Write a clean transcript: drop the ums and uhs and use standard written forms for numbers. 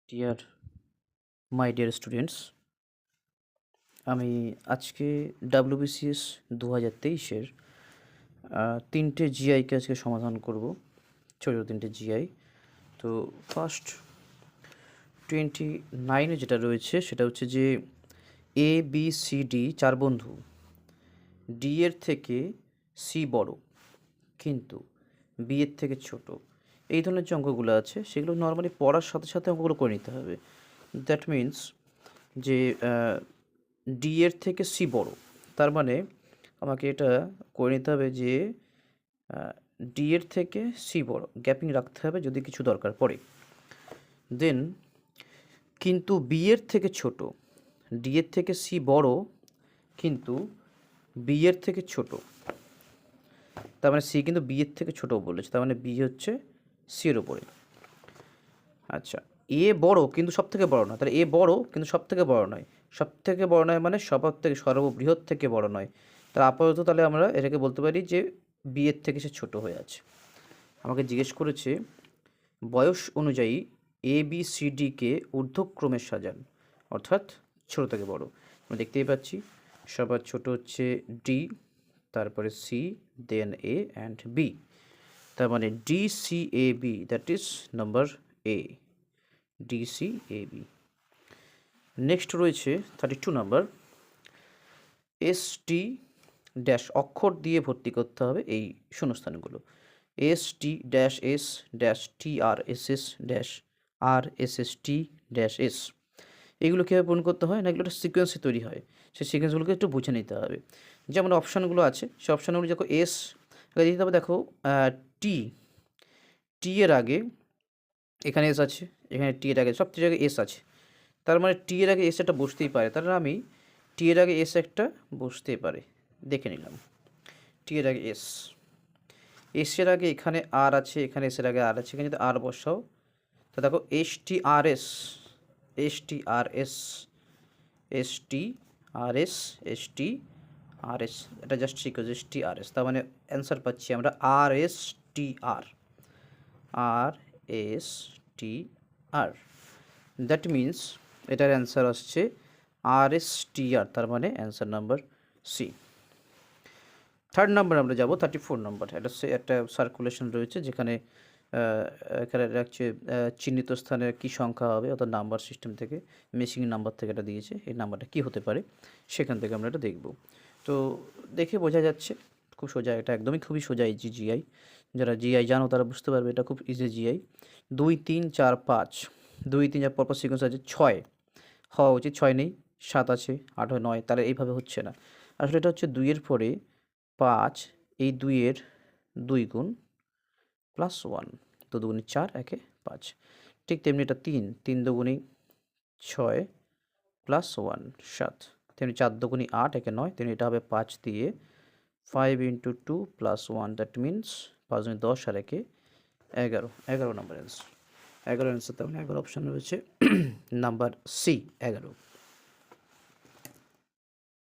Dear my dear students, আমি আজকে WBCS 2023-এর তিনটে জিআইকে আজকে সমাধান করব। ছোটো তিনটে জিআই। তো ফার্স্ট 29-এ যেটা রয়েছে সেটা হচ্ছে যে এ বি সি ডি চার বন্ধু, ডি এর থেকে সি বড় কিন্তু বি এর থেকে ছোট। এই ধরনের যে অঙ্কগুলো আছে সেগুলো নর্মালি পড়ার সাথে সাথে অঙ্কগুলো করে নিতে হবে। দ্যাট মিন্স যে ডি এর থেকে সি বড়, তার মানে আমাকে এটা করে নিতে হবে যে ডি এর থেকে সি বড়, গ্যাপিং রাখতে হবে যদি কিছু দরকার পড়ে। দেন কিন্তু বি এর থেকে ছোট, ডি এর থেকে সি বড় কিন্তু বি এর থেকে ছোট, তার মানে সি কিন্তু বি এর থেকে ছোট বলেছে, তার মানে বি হচ্ছে সি এর উপরে। আচ্ছা, এ বড় কিন্তু সব থেকে বড় না, তাহলে এ বড় কিন্তু সব থেকে বড় নয়। সব থেকে বড় নয় মানে সবার থেকে সর্ববৃহৎ থেকে বড় নয়। তাহলে আপাতত তাহলে আমরা এটাকে বলতে পারি যে বি এর থেকে সে ছোট হয়ে আছে। আমাকে জিজ্ঞেস করেছে বয়স অনুযায়ী এ বি সি ডিকে ঊর্ধ্বক্রমে সাজান, অর্থাৎ ছোট থেকে বড়। আমরা দেখতেই পাচ্ছি সবার ছোট হচ্ছে ডি, তারপরে C, then A and B. তার মানে D C A B, that is number A, D C A B. Next রয়েছে 32 নাম্বার, এস টি ড্যাশ অক্ষর দিয়ে ভর্তি করতে হবে এই শূন্যস্থানগুলো। S T dash S dash T R S S dash R S S T dash S. এগুলো কীভাবে পূরণ করতে হয় না, এগুলো একটা সিকোয়েন্সে তৈরি হয়, সেই সিকোয়েন্সগুলোকে একটু বুঝে নিতে হবে। যেমন অপশানগুলো আছে সেই অপশানগুলো যখন এস দিতে হবে, দেখো টি, টি এর আগে এখানে এস আছে, এখানে টি এর আগে সব জায়গায় এস আছে, তার মানে টি এর আগে এস একটা বসতেই পারে। তাহলে আমি টি এর আগে এস একটা বসতেই পারে, দেখে নিলাম টি এর আগে এস, এসের আগে এখানে আর আছে, এখানে এসের আগে আর আছে, এখানে যদি আর বসাও তো দেখো S T R S, S T R S, S T R S, S T R S, এটা just sequence S T R S. তার মানে অ্যান্সার পাচ্ছি আমরা R S T R, R S T R. That means এটার answer আসছে R S T R, তার মানে answer number C. Third number আমরা যাব 34 নম্বর। এটা একটা সার্কুলেশন রয়েছে যেখানে এখানে রাখছে চিহ্নিত স্থানের কী সংখ্যা হবে, অর্থাৎ নাম্বার সিস্টেম থেকে মেশিং নাম্বার থেকে এটা দিয়েছে, এই নাম্বারটা কী হতে পারে সেখান থেকে আমরা এটা দেখব। তো দেখে বোঝা যাচ্ছে খুব সোজা, এটা একদমই খুবই সোজা এই জিআই। যারা জিআই জানো তারা বুঝতে পারবে এটা খুব ইজি জিআই। 2 3 4 5, 2 3 4 পরপর সিকোয়েন্স আছে, 6 হওয়া উচিত, 6 নেই, 7 আছে, 8 হয়, 9, তাহলে এইভাবে হচ্ছে না। আসলে এটা হচ্ছে 2 এর পরে 5, এই 2 এর 2 গুণ প্লাস 1, তো 2 গুণে 4, একে 5। ঠিক তেমনি এটা 3, 3 দুগুণে 6 প্লাস 1 7, তেমনি 4 দুগুণে 8, একে 9, তেমনি এটা হবে 5 দিয়ে 5 ইন্টু 2 প্লাস 1, দ্যাট মিন্স 5 দুগুণে 10 আর একে 11, 11 নাম্বার অ্যান্সার। 11 অ্যান্সার, তার মানে 11 অপশান রয়েছে নাম্বার সি 11।